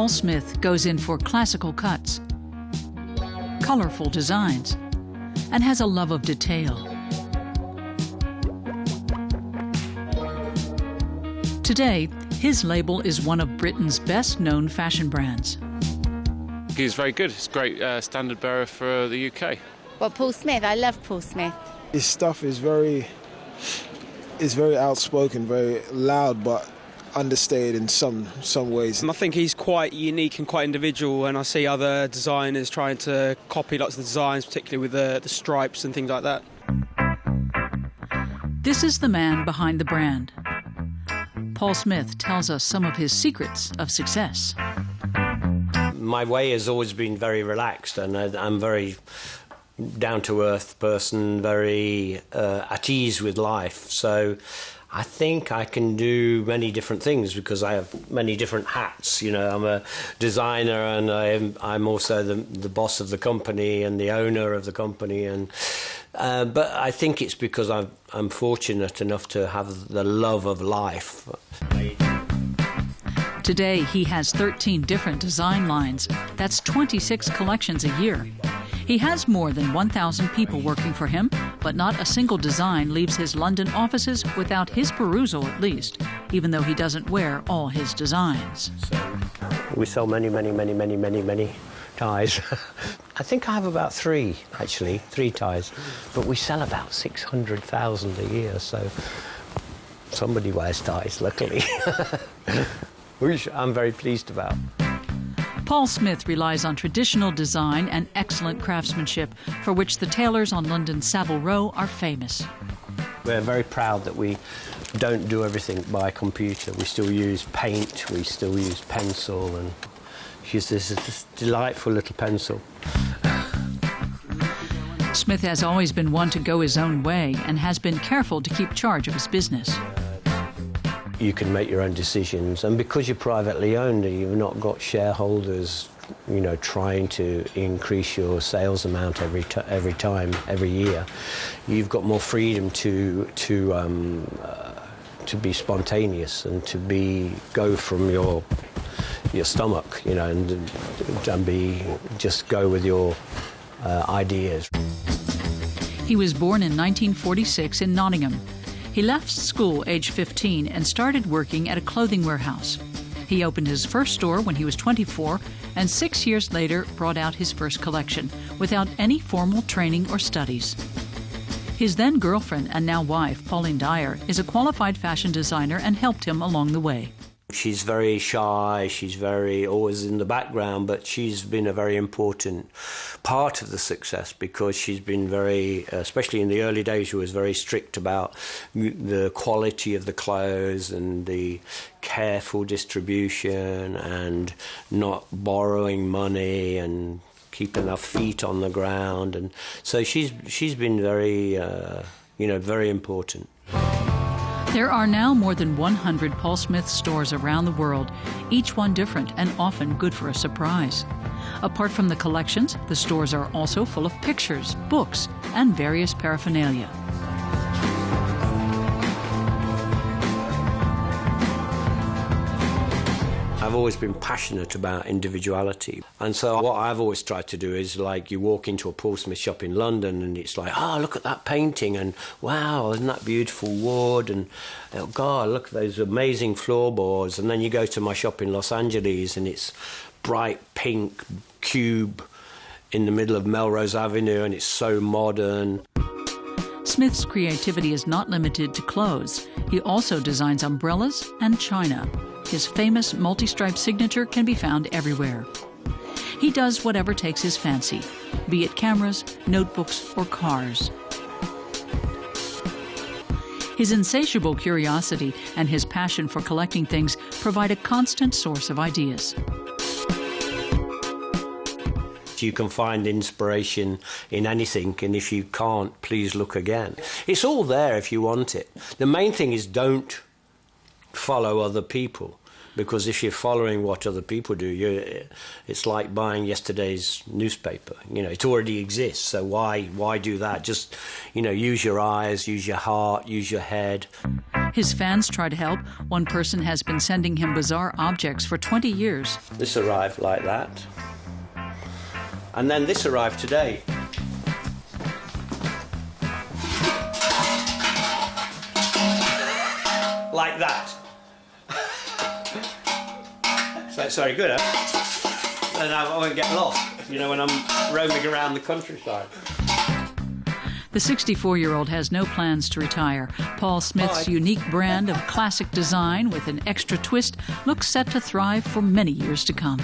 Paul Smith goes in for classical cuts, colorful designs, and has a love of detail. Today, his label is one of Britain's best-known fashion brands. He's very good. He's a great standard bearer for the UK. Well, Paul Smith, I love Paul Smith. His stuff is very outspoken, very loud, but understated in some ways. I think he's quite unique and quite individual, and I see other designers trying to copy lots of the designs, particularly with the stripes and things like that. This is the man behind the brand. Paul Smith tells us some of his secrets of success. My way has always been very relaxed, and I'm very down-to-earth person, very at ease with life. So I think I can do many different things because I have many different hats. You know, I'm a designer, and I'm also the boss of the company and the owner of the company. And but I think it's because I'm fortunate enough to have the love of life. Today, he has 13 different design lines. That's 26 collections a year. He has more than 1,000 people working for him, but not a single design leaves his London offices without his perusal at least, even though he doesn't wear all his designs. We sell many ties. I think I have about three ties, but we sell about 600,000 a year, so somebody wears ties, luckily. Which I'm very pleased about. Paul Smith relies on traditional design and excellent craftsmanship, for which the tailors on London's Savile Row are famous. We're very proud that we don't do everything by computer. We still use paint, we still use pencil, and this is this delightful little pencil. Smith has always been one to go his own way and has been careful to keep charge of his business. You can make your own decisions, and because you're privately owned, you've not got shareholders, you know, trying to increase your sales amount every year. You've got more freedom to be spontaneous and to go from your stomach, you know, and just go with your ideas. He was born in 1946 in Nottingham. He left school age 15 and started working at a clothing warehouse. He opened his first store when he was 24, and 6 years later brought out his first collection without any formal training or studies. His then girlfriend and now wife, Pauline Dyer, is a qualified fashion designer and helped him along the way. She's very shy, she's very always in the background, but she's been a very important part of the success because she's been very, especially in the early days, she was very strict about the quality of the clothes and the careful distribution and not borrowing money and keeping our feet on the ground. And so she's been very, very important. There are now more than 100 Paul Smith stores around the world, each one different and often good for a surprise. Apart from the collections, the stores are also full of pictures, books, and various paraphernalia. I've always been passionate about individuality. And so what I've always tried to do is, like, you walk into a Paul Smith shop in London and it's like, oh, look at that painting, and wow, isn't that beautiful wood, and oh, God, look at those amazing floorboards. And then you go to my shop in Los Angeles and it's bright pink cube in the middle of Melrose Avenue, and it's so modern. Smith's creativity is not limited to clothes. He also designs umbrellas and china. His famous multi-striped signature can be found everywhere. He does whatever takes his fancy, be it cameras, notebooks, or cars. His insatiable curiosity and his passion for collecting things provide a constant source of ideas. You can find inspiration in anything, and if you can't, please look again. It's all there if you want it. The main thing is don't follow other people, because if you're following what other people do, it's like buying yesterday's newspaper. You know, it already exists, so why do that? Just, use your eyes, use your heart, use your head. His fans try to help. One person has been sending him bizarre objects for 20 years. This arrived like that. And then this arrived today. Like that. So it's very good, huh? Then I won't get lost, you know, when I'm roaming around the countryside. The 64-year-old has no plans to retire. Paul Smith's unique brand of classic design with an extra twist looks set to thrive for many years to come.